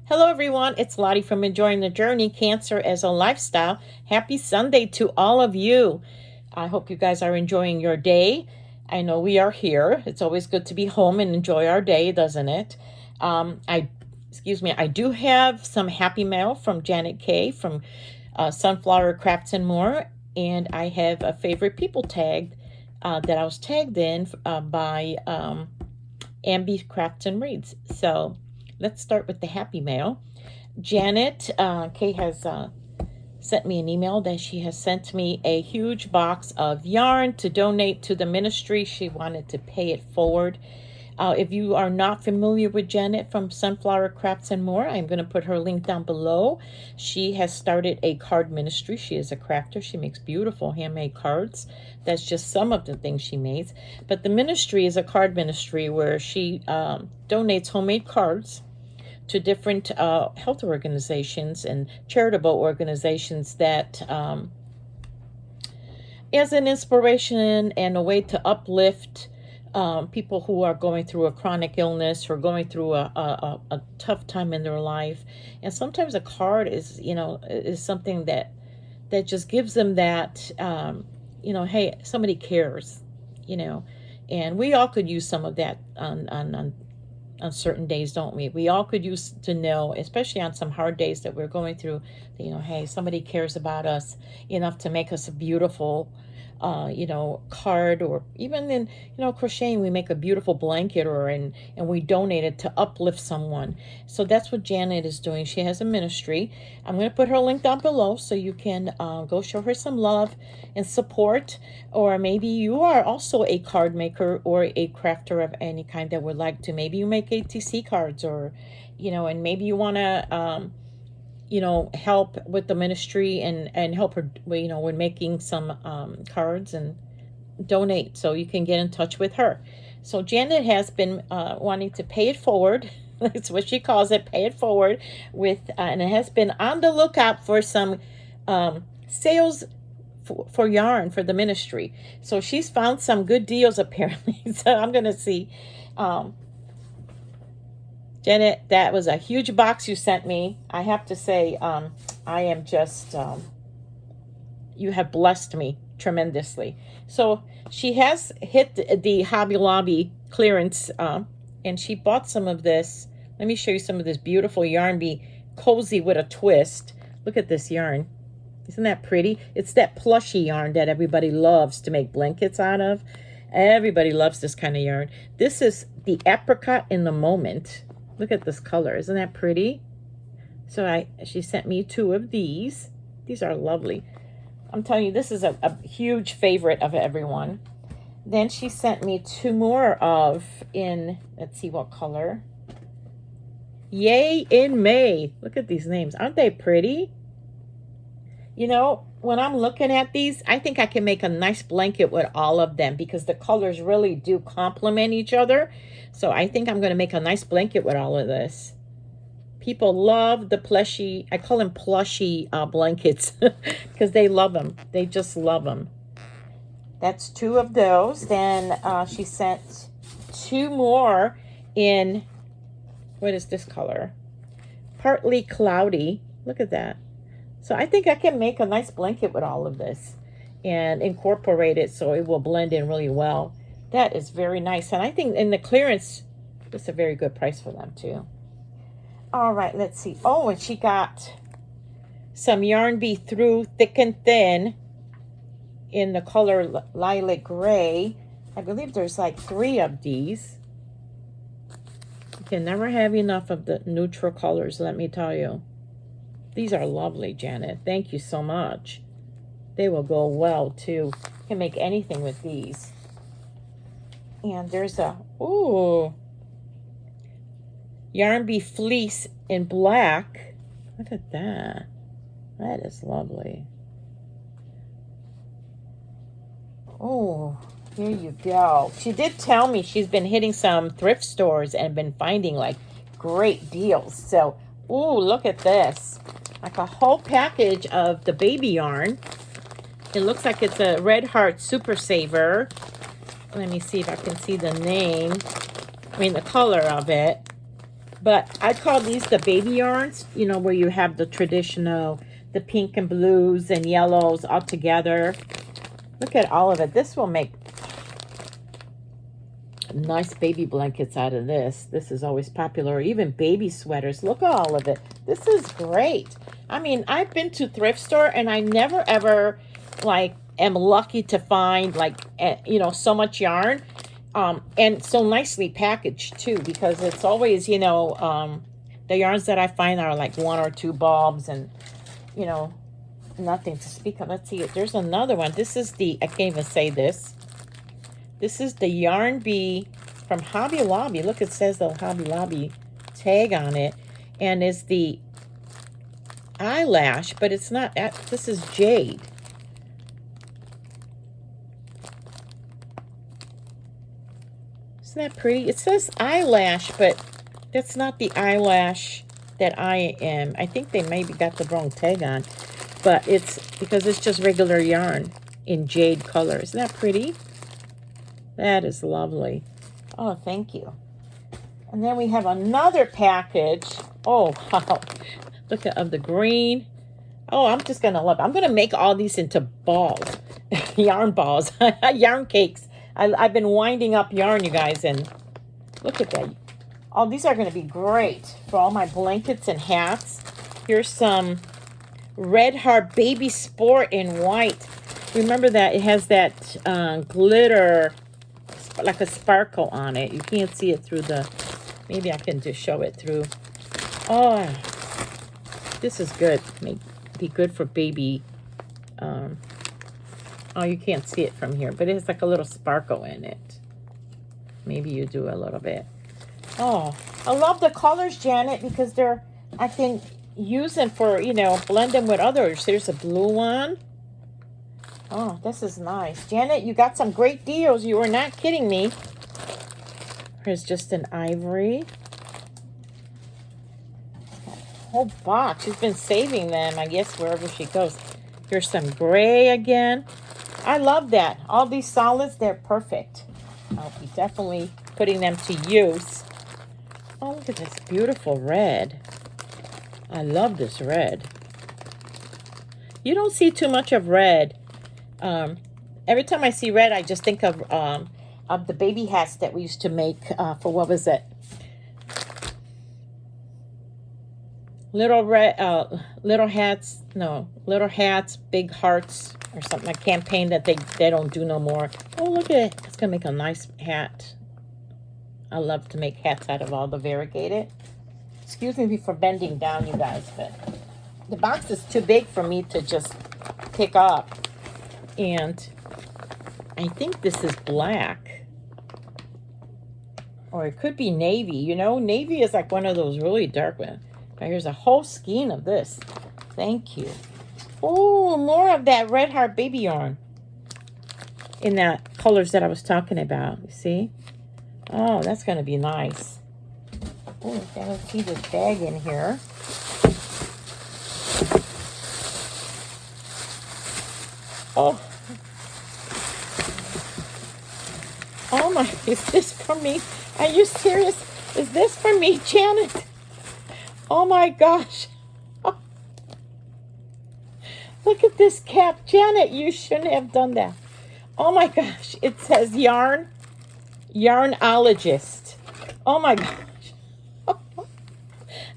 Hello, everyone. It's Lottie from Enjoying the Journey, Cancer as a Lifestyle. Happy Sunday to all of you. I hope you guys are enjoying your day. I know we are here. It's always good to be home and enjoy our day, doesn't it? I do have some happy mail from Janet K from Sunflower Crafts and More, and I have a favorite people tag that I was tagged in by Ambi Crafts and Reads. So let's start with the happy mail. Janet K has sent me an email that she has sent me a huge box of yarn to donate to the ministry. She wanted to pay it forward. If you are not familiar with Janet from Sunflower Crafts and More, I'm going to put her link down below. She has started a card ministry. She is a crafter. She makes beautiful handmade cards. That's just some of the things she makes. But the ministry is a card ministry where she donates homemade cards to different health organizations and charitable organizations that as an inspiration and a way to uplift people who are going through a chronic illness or going through a tough time in their life. And sometimes a card is something that just gives them that, hey, somebody cares, and we all could use some of that on certain days, don't we? We all could use to know, especially on some hard days that we're going through, hey, somebody cares about us enough to make us a beautiful card, or even in, crocheting, we make a beautiful blanket and we donate it to uplift someone. So that's what Janet is doing. She has a ministry. I'm going to put her link down below so you can go show her some love and support. Or maybe you are also a card maker or a crafter of any kind that would like to. Maybe you make ATC cards, or, and maybe you want to, help with the ministry and help her, when making some cards and donate. So you can get in touch with her. So Janet has been wanting to pay it forward. That's what she calls it, pay it forward with, and it has been on the lookout for some sales for yarn for the ministry. So she's found some good deals apparently. So I'm going to see. Janet, that was a huge box you sent me. I have to say, I am just, you have blessed me tremendously. So she has hit the Hobby Lobby clearance, and she bought some of this. Let me show you some of this beautiful yarn. Be cozy with a twist. Look at this yarn. Isn't that pretty? It's that plushy yarn that everybody loves to make blankets out of. Everybody loves this kind of yarn. This is the apricot in the moment. Look at this color. Isn't that pretty? So she sent me 2 of these. These are lovely. I'm telling you, this is a huge favorite of everyone. Then she sent me 2 more let's see what color. Yay in May. Look at these names. Aren't they pretty? When I'm looking at these, I think I can make a nice blanket with all of them because the colors really do complement each other. So I think I'm going to make a nice blanket with all of this. People love the plushy, I call them plushy blankets because they love them. They just love them. That's 2 of those. Then she sent 2 more in, what is this color? Partly cloudy. Look at that. So I think I can make a nice blanket with all of this and incorporate it so it will blend in really well. That is very nice. And I think in the clearance, it's a very good price for them too. All right, let's see. Oh, and she got some Yarn Bee Through Thick and Thin in the color Lilac Gray. I believe there's like 3 of these. You can never have enough of the neutral colors, let me tell you. These are lovely, Janet. Thank you so much. They will go well, too. You can make anything with these. And there's Yarn Bee Fleece in black. Look at that. That is lovely. Oh, here you go. She did tell me she's been hitting some thrift stores and been finding like great deals. So, look at this. Like a whole package of the baby yarn. It looks like it's a Red Heart Super Saver. Let me see if I can see the name. The color of it. But I call these the baby yarns, you know, where you have the traditional, the pink and blues and yellows all together. Look at all of it. This will make nice baby blankets out of this. This is always popular. Even baby sweaters. Look at all of it. This is great. I mean, I've been to thrift store and I never ever like am lucky to find like, you know, so much yarn. And so nicely packaged too, because it's always, you know, the yarns that I find are like 1 or 2 bulbs and, you know, nothing to speak of. Let's see. There's another one. This is the, I can't even say this. This is the Yarn Bee from Hobby Lobby. Look, it says the Hobby Lobby tag on it. And it's the eyelash, but it's not, this is jade. Isn't that pretty? It says eyelash, but that's not the eyelash that I am. I think they maybe got the wrong tag on. But it's because it's just regular yarn in jade color. Isn't that pretty? That is lovely. Oh, thank you. And then we have another package. Oh, wow. Look at of the green. Oh, I'm just going to love it. I'm going to make all these into balls. Yarn balls. Yarn cakes. I've been winding up yarn, you guys, and look at that. Oh, these are going to be great for all my blankets and hats. Here's some Red Heart Baby Sport in white. Remember that it has that glitter, like a sparkle on it. You can't see it through the, maybe I can just show it through. Oh, this is good. Be good for baby. Oh, you can't see it from here, but it's like a little sparkle in it. Maybe you do a little bit. Oh, I love the colors, Janet, because they're, I can use them for, you know, blend them with others. Here's a blue one. Oh, this is nice. Janet, you got some great deals. You were not kidding me. Here's just an ivory. Whole box. She's been saving them, I guess, wherever she goes. Here's some gray again. I love that. All these solids, they're perfect. I'll be definitely putting them to use. Oh, look at this beautiful red. I love this red. You don't see too much of red. Every time I see red, I just think of the baby hats that we used to make for, what was it? Little hats, big hearts, or something, a campaign that they don't do no more. Oh, look at it. It's going to make a nice hat. I love to make hats out of all the variegated. Excuse me for bending down, you guys, but the box is too big for me to just pick up. And I think this is black. Or it could be navy. You know, navy is like one of those really dark ones. Here's a whole skein of this. Thank you. Oh, more of that Red Heart baby yarn. In that colors that I was talking about. You see? Oh, that's going to be nice. Oh, I don't see this bag in here. Oh. Oh my, is this for me? Are you serious? Is this for me, Janet? Oh my gosh. Oh. Look at this cap. Janet, you shouldn't have done that. Oh my gosh. It says Yarnologist. Oh my gosh.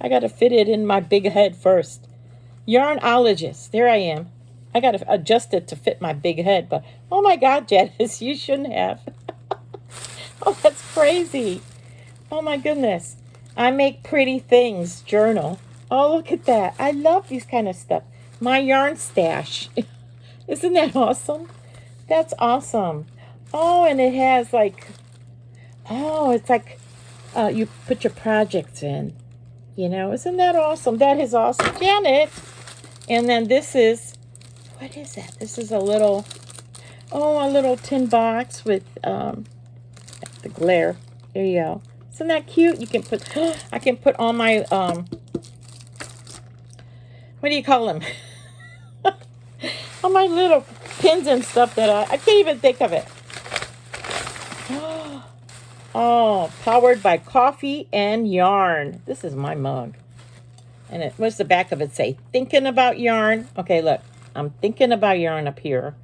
I got to fit it in my big head first. Yarnologist. There I am. I got to adjust it to fit my big head. But, oh my God, Janice, you shouldn't have. Oh, that's crazy. Oh my goodness. I make pretty things journal. Oh, look at that. I love these kind of stuff. My yarn stash. Isn't that awesome? That's awesome. Oh, and it has like, oh, it's like you put your projects in. You know, isn't that awesome? That is awesome. Janet. And then this is, what is that? This is a little tin box with the glare. There you go. Isn't that cute? You can put, I can put all my, what do you call them? All my little pins and stuff that I can't even think of it. Oh, powered by coffee and yarn. This is my mug. And what's the back of it say? Thinking about yarn. Okay, look. I'm thinking about yarn up here.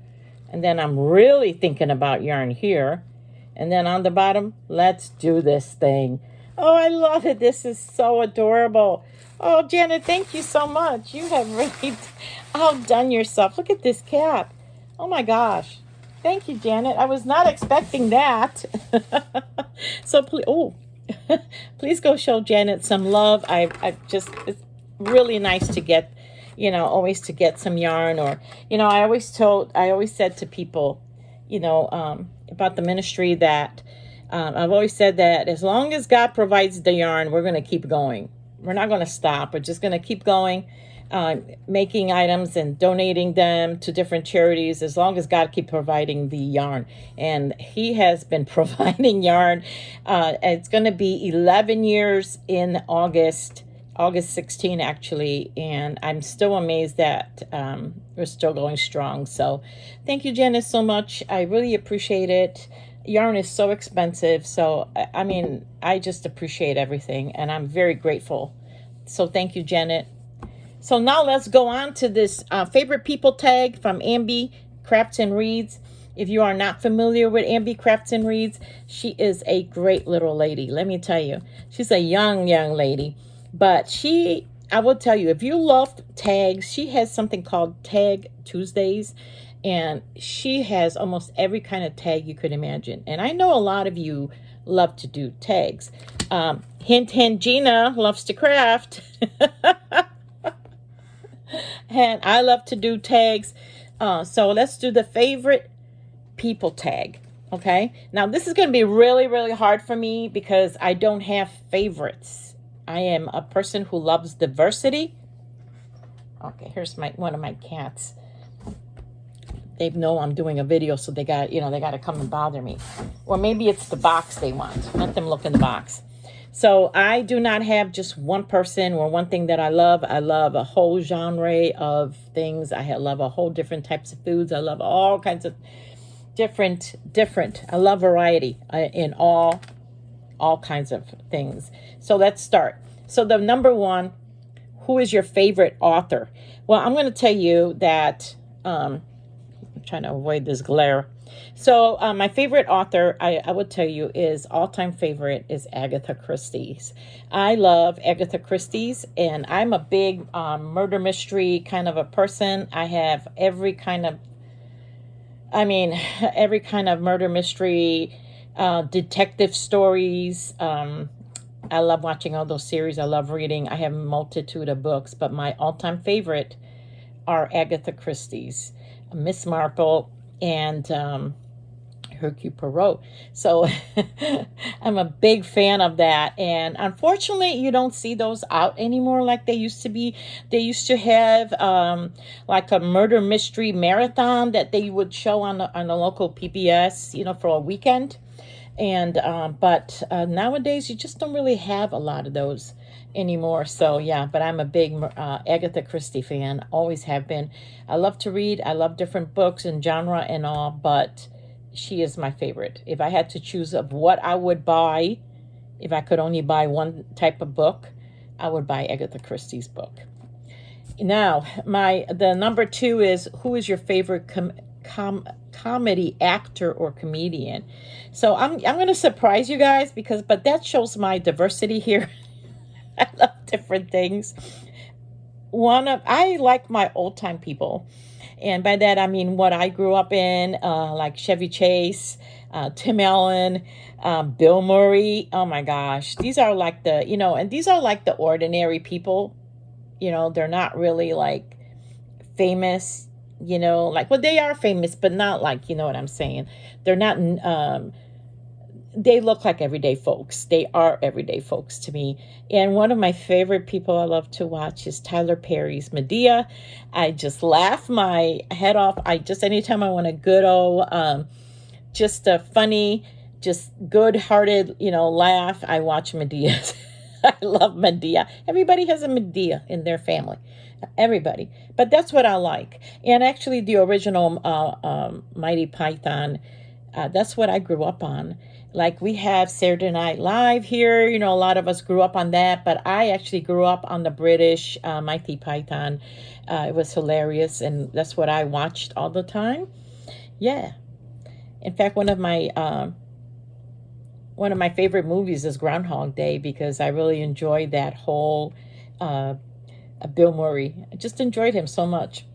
And then I'm really thinking about yarn here. And then on the bottom, let's do this thing. Oh, I love it. This is so adorable. Oh, Janet, thank you so much. You have really outdone yourself. Look at this cap. Oh, my gosh. Thank you, Janet. I was not expecting that. So, please, please go show Janet some love. It's really nice to get, always to get some yarn, or, I always said to people, about the ministry that I've always said that as long as God provides the yarn, we're going to keep going. We're not going to stop. We're just going to keep going, making items and donating them to different charities as long as God keeps providing the yarn. And he has been providing yarn. It's going to be 11 years in August 16 actually, and I'm still amazed that we're still going strong. So thank you, Janice, so much. I really appreciate it. Yarn is so expensive, so I mean, I just appreciate everything, and I'm very grateful. So thank you, Janet. So now let's go on to this favorite people tag from Ambi Crafts and Reads. If you are not familiar with Ambi Crafts and Reads, she is a great little lady. Let me tell you, she's a young lady. But I will tell you, if you love tags, she has something called Tag Tuesdays, and she has almost every kind of tag you could imagine. And I know a lot of you love to do tags. Hint, hint, Gina loves to craft. And I love to do tags. So let's do the favorite people tag. Okay. Now, this is going to be really, really hard for me because I don't have favorites. I am a person who loves diversity. Okay, here's one of my cats. They know I'm doing a video, so they got to come and bother me. Or maybe it's the box they want. Let them look in the box. So I do not have just one person or one thing that I love. I love a whole genre of things. I love a whole different types of foods. I love all kinds of different. I love variety in all kinds of things. So let's start. So the number one, who is your favorite author? Well, I'm going to tell you that I'm trying to avoid this glare. So my favorite author, I would tell you, is all-time favorite is Agatha Christie's. I love Agatha Christie's, and I'm a big murder mystery kind of a person. I have every kind of murder mystery, detective stories. I love watching all those series. I love reading. I have a multitude of books, but my all-time favorite are Agatha Christie's, Miss Marple, and Hercule Poirot. So I'm a big fan of that. And unfortunately, you don't see those out anymore like they used to be. They used to have like a murder mystery marathon that they would show on the local PBS, for a weekend. And but nowadays you just don't really have a lot of those anymore. So yeah, but I'm a big Agatha Christie fan, always have been. I love to read. I love different books and genre and all, but she is my favorite. If I had to choose of what I would buy, if I could only buy one type of book, I would buy Agatha Christie's book. Now, the number two is, who is your favorite comedy actor or comedian? So I'm going to surprise you guys but that shows my diversity here. I love different things. I like my old time people. And by that, I mean what I grew up in, like Chevy Chase, Tim Allen, Bill Murray. Oh my gosh. These are like and these are like the ordinary people. They're not really like famous, well, they are famous, but not like, you know what I'm saying? They're not, they look like everyday folks. They are everyday folks to me. And one of my favorite people I love to watch is Tyler Perry's Medea. I just laugh my head off. Anytime I want a good old, just a funny, just good-hearted, laugh, I watch Medea. I love Medea. Everybody has a Medea in their family. Everybody. But that's what I like. And actually the original Mighty Python, that's what I grew up on. Like we have Saturday Night Live here. You know, a lot of us grew up on that, but I actually grew up on the British Monty Python. It was hilarious, and that's what I watched all the time. Yeah. In fact, one of my favorite movies is Groundhog Day because I really enjoyed that whole uh, Bill Murray. I just enjoyed him so much.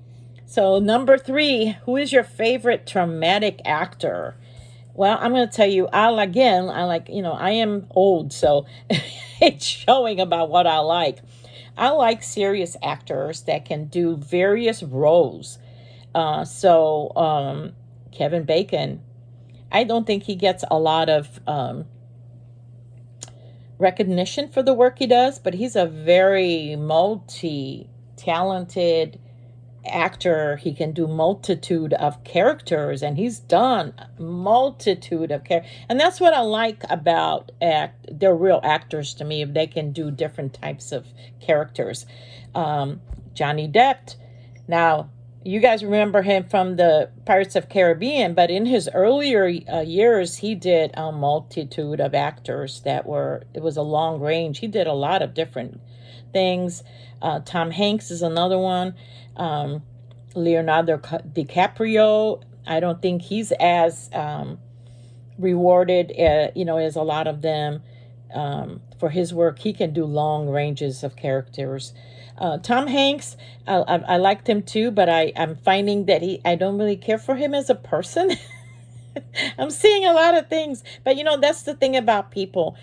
So number 3, who is your favorite dramatic actor? Well, I'm going to tell you, I am old, so it's showing about what I like. I like serious actors that can do various roles. Kevin Bacon, I don't think he gets a lot of recognition for the work he does, but he's a very multi-talented actor. He can do multitude of characters, and he's done multitude of characters, and that's what I like about they're real actors to me, if they can do different types of characters. Johnny Depp, now you guys remember him from the Pirates of Caribbean, but in his earlier years, he did a multitude of actors it was a long range. He did a lot of different things. Tom Hanks is another one. Leonardo DiCaprio, I don't think he's as rewarded, as a lot of them for his work. He can do long ranges of characters. Tom Hanks, I liked him too, but I'm finding that I don't really care for him as a person. I'm seeing a lot of things, but that's the thing about people.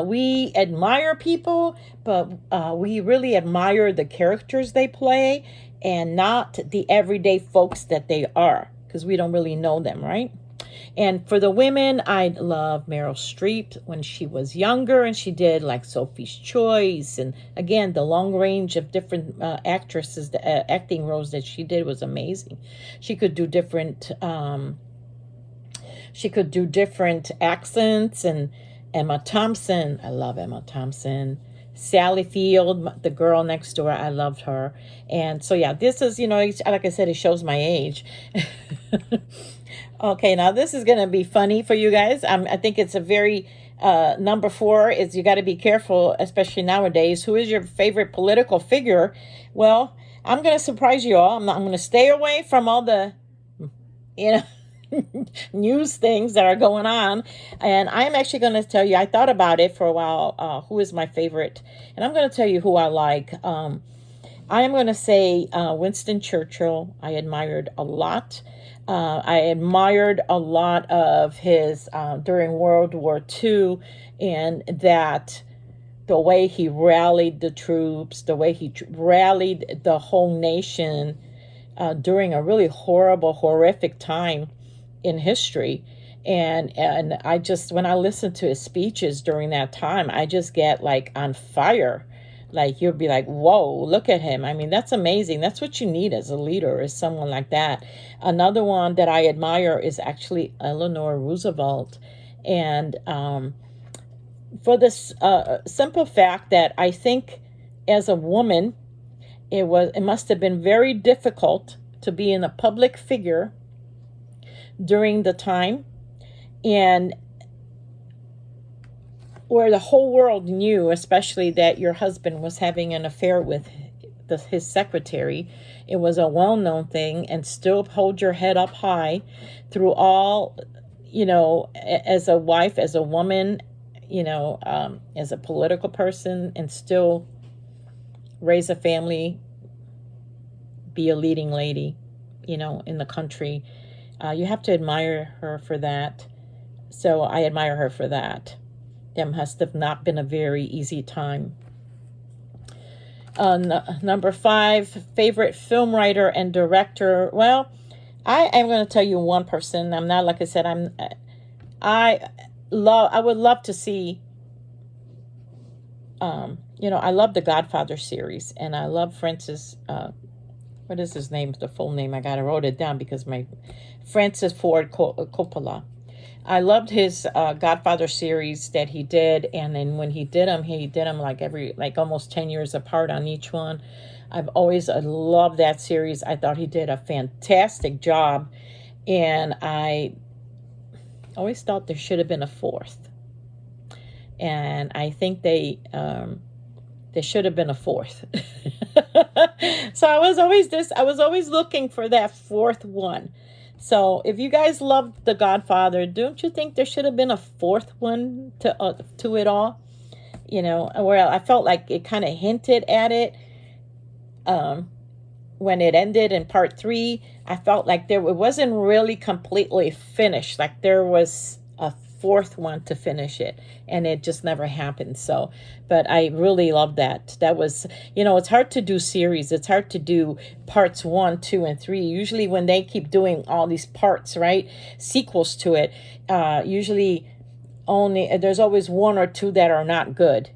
We admire people, but we really admire the characters they play and not the everyday folks that they are, because we don't really know them, right? And for the women, I love Meryl Streep when she was younger, and she did like Sophie's Choice. And again, the long range of different actresses, the acting roles that she did was amazing. She could do different accents. And Emma Thompson, I love Emma Thompson. Sally Field, the girl next door, I loved her. And so, yeah, this is, like I said, it shows my age. Okay, now this is going to be funny for you guys. I think it's a very, number 4 is you got to be careful, especially nowadays. Who is your favorite political figure? Well, I'm going to surprise you all. I'm going to stay away from all the, news things that are going on. And I'm actually going to tell you, I thought about it for a while, who is my favorite. And I'm going to tell you who I like. I am going to say Winston Churchill. I admired a lot. I admired a lot of his during World War II, and that the way he rallied the troops, the way he rallied the whole nation during a really horrific time in history. And I just, when I listen to his speeches during that time, I just get like on fire. Like, you'll be like, whoa, look at him. I mean, that's amazing. That's what you need as a leader, is someone like that. Another one that I admire is actually Eleanor Roosevelt. And for this simple fact that I think as a woman, it must have been very difficult to be in a public figure during the time, and where the whole world knew, especially that your husband was having an affair with his secretary. It was a well-known thing, and still hold your head up high through all, as a wife, as a woman, as a political person, and still raise a family, be a leading lady, in the country. You have to admire her for that. So I admire her for that. That must have not been a very easy time. Number 5, favorite film writer and director. Well, I am going to tell you one person. I'm not, like I said, I would love to see, I love the Godfather series, and I love Francis, what is his name? The full name. I wrote it down because Francis Ford Coppola. I loved his Godfather series that he did, and then when he did them like almost 10 years apart on each one. I've always loved that series. I thought he did a fantastic job, and I Always thought there should have been a fourth. And I think there should have been a fourth. So I was always looking for that fourth one. So if you guys loved The Godfather, don't you think there should have been a fourth one to it all? Where I felt like it kind of hinted at it. When it ended in part 3, I felt like it wasn't really completely finished. Like there was a fourth one to finish it, and it just never happened. So, but I really love that. That was, it's hard to do series. It's hard to do parts 1, 2, and 3. Usually when they keep doing all these parts, right, sequels to it, usually there's always 1 or 2 that are not good,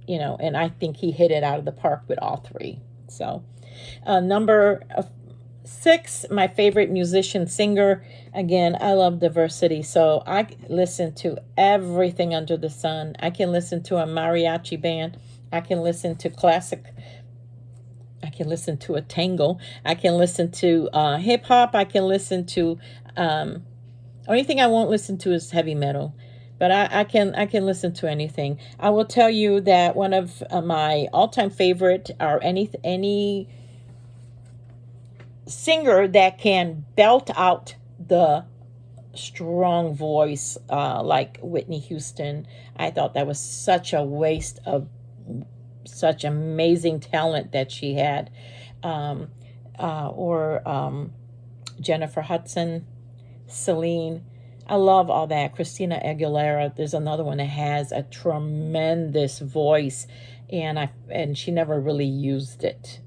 and I think he hit it out of the park with all 3. So, number 6, my favorite musician singer. Again, I love diversity, so I listen to everything under the sun. I can listen to a mariachi band. I can listen to classic. I can listen to a tango. I can listen to hip hop. I can listen to only thing I won't listen to is heavy metal. But I can listen to anything. I will tell you that one of my all-time favorite are any singer that can belt out the strong voice, like Whitney Houston. I thought that was such a waste of such amazing talent that she had. Or Jennifer Hudson, Celine. I love all that. Christina Aguilera, there's another one that has a tremendous voice, and she never really used it.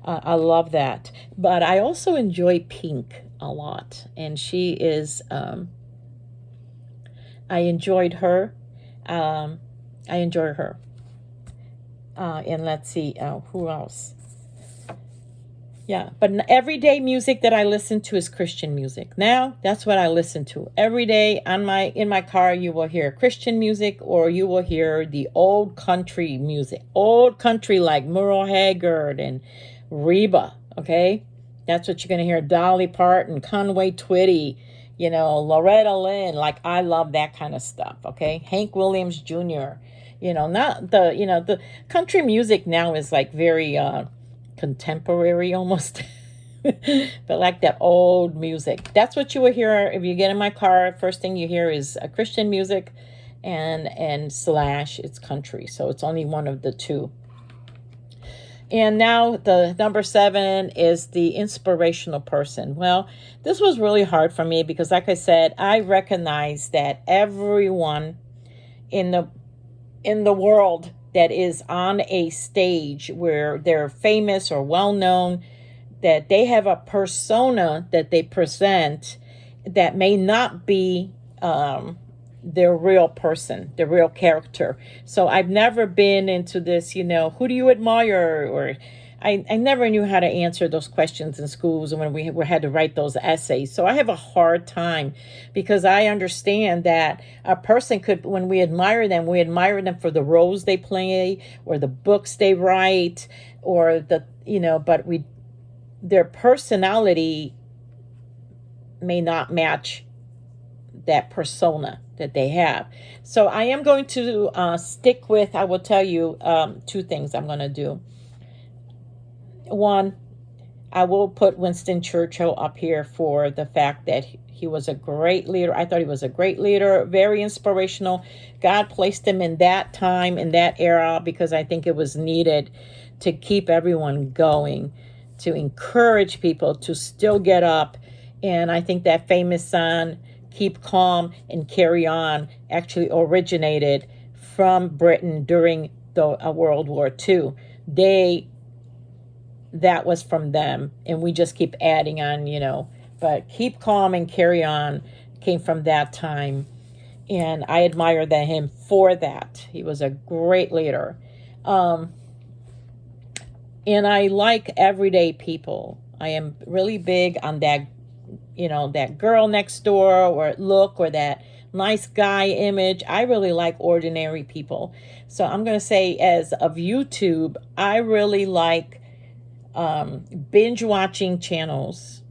I love that. But I also enjoy Pink a lot, and she is. I enjoyed her. I enjoy her. And let's see, who else? Yeah, but everyday music that I listen to is Christian music. Now, that's what I listen to. Every day in my car, you will hear Christian music, or you will hear the old country music. Old country like Merle Haggard and Reba, okay? That's what you're going to hear. Dolly Parton, Conway Twitty, Loretta Lynn. Like, I love that kind of stuff, okay? Hank Williams Jr., not the country music now is like very contemporary almost. But like that old music, that's what you will hear if you get in my car. First thing you hear is a Christian music and slash it's country, so it's only one of the two. And now the number 7 is the inspirational person. Well, this was really hard for me because, like I said, I recognize that everyone in the world that is on a stage where they're famous or well-known, that they have a persona that they present that may not be their real person, their real character. So I've never been into this, who do you admire? Or I never knew how to answer those questions in schools and when we had to write those essays. So I have a hard time because I understand that a person could, when we admire them for the roles they play or the books they write or but their personality may not match that persona that they have. So I am going to stick with, I will tell you 2 things I'm going to do. One, I will put Winston Churchill up here for the fact that he was a great leader. I thought he was a great leader, very inspirational. God placed him in that time, in that era, because I think it was needed to keep everyone going, to encourage people to still get up. And I think that famous song, Keep Calm and Carry On, actually originated from Britain during the World War II. That was from them, and we just keep adding on, but Keep Calm and Carry On came from that time, and I admire him for that. He was a great leader. And I like everyday people. I am really big on that, that girl next door or look or that nice guy image. I really like ordinary people. So I'm going to say, as of YouTube, I really like binge watching channels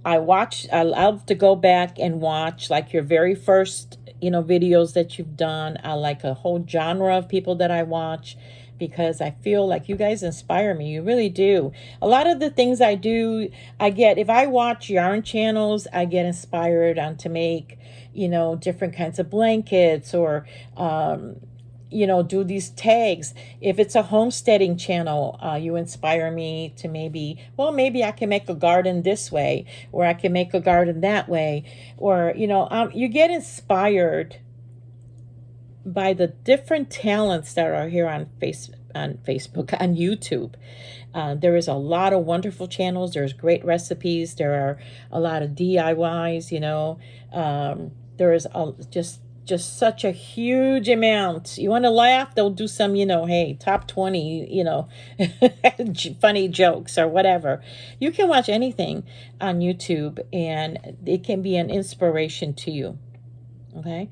I love to go back and watch like your very first, videos that you've done. I like a whole genre of people that I watch because I feel like you guys inspire me. You really do. A lot of the things I do, if I watch yarn channels, I get inspired on to make, different kinds of blankets or, do these tags. If it's a homesteading channel, you inspire me to maybe I can make a garden this way, or I can make a garden that way, or, you get inspired by the different talents that are here on Facebook, on YouTube. There is a lot of wonderful channels. There's great recipes. There are a lot of DIYs, there is just such a huge amount. You want to laugh, they'll do some, hey, top 20, funny jokes or whatever. You can watch anything on YouTube and it can be an inspiration to you. Okay.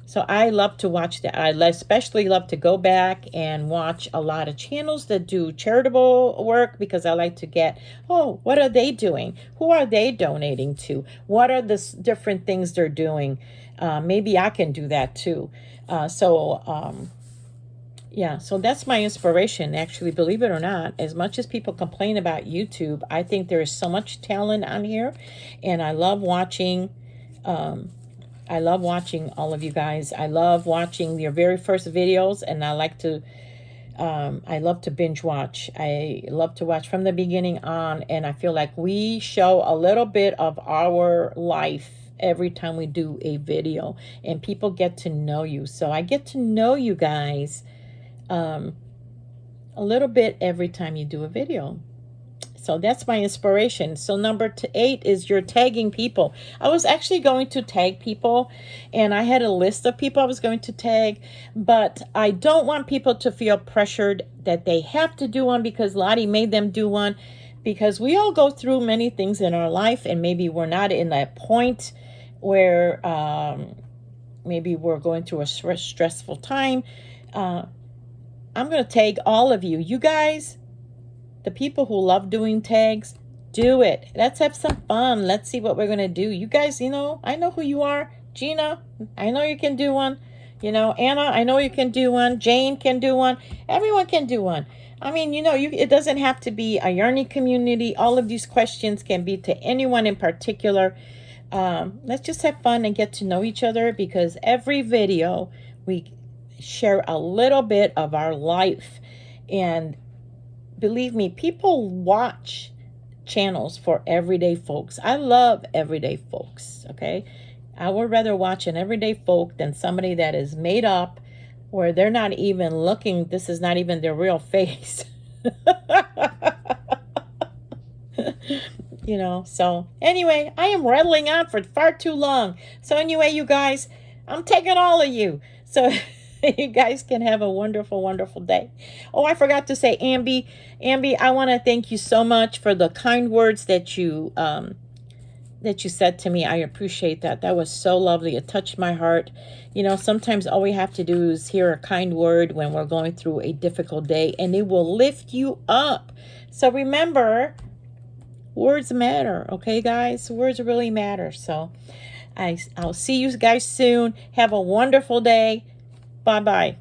So I love to watch that. I especially love to go back and watch a lot of channels that do charitable work because I like to get, what are they doing? Who are they donating to? What are the different things they're doing? Maybe I can do that too. So that's my inspiration, actually, believe it or not. As much as people complain about YouTube, I think there is so much talent on here, and I love watching all of you guys. I love watching your very first videos, and I love to binge watch. I love to watch from the beginning on, and I feel like we show a little bit of our life every time we do a video, and people get to know you. So I get to know you guys a little bit every time you do a video. So that's my inspiration. So number 8 is you're tagging people. I was actually going to tag people, and I had a list of people I was going to tag, but I don't want people to feel pressured that they have to do one because Lottie made them do one, because we all go through many things in our life, and maybe we're not in that point where maybe we're going through a stressful time. I'm going to tag all of you. You guys, the people who love doing tags, do it. Let's have some fun. Let's see what we're going to do. You guys, I know who you are. Gina, I know you can do one. Anna, I know you can do one. Jane can do one. Everyone can do one. I mean, it doesn't have to be a yarning community. All of these questions can be to anyone in particular. Let's just have fun and get to know each other, because every video we share a little bit of our life. And believe me, people watch channels for everyday folks. I love everyday folks, okay? I would rather watch an everyday folk than somebody that is made up, where they're not even looking, this is not even their real face. So anyway, I am rattling on for far too long. So anyway, you guys, I'm taking all of you. So you guys can have a wonderful, wonderful day. Oh, I forgot to say, Ambi, I want to thank you so much for the kind words that you said to me. I appreciate that. That was so lovely. It touched my heart. Sometimes all we have to do is hear a kind word when we're going through a difficult day, and it will lift you up. So remember, words matter, okay, guys? Words really matter. So I'll see you guys soon. Have a wonderful day. Bye-bye.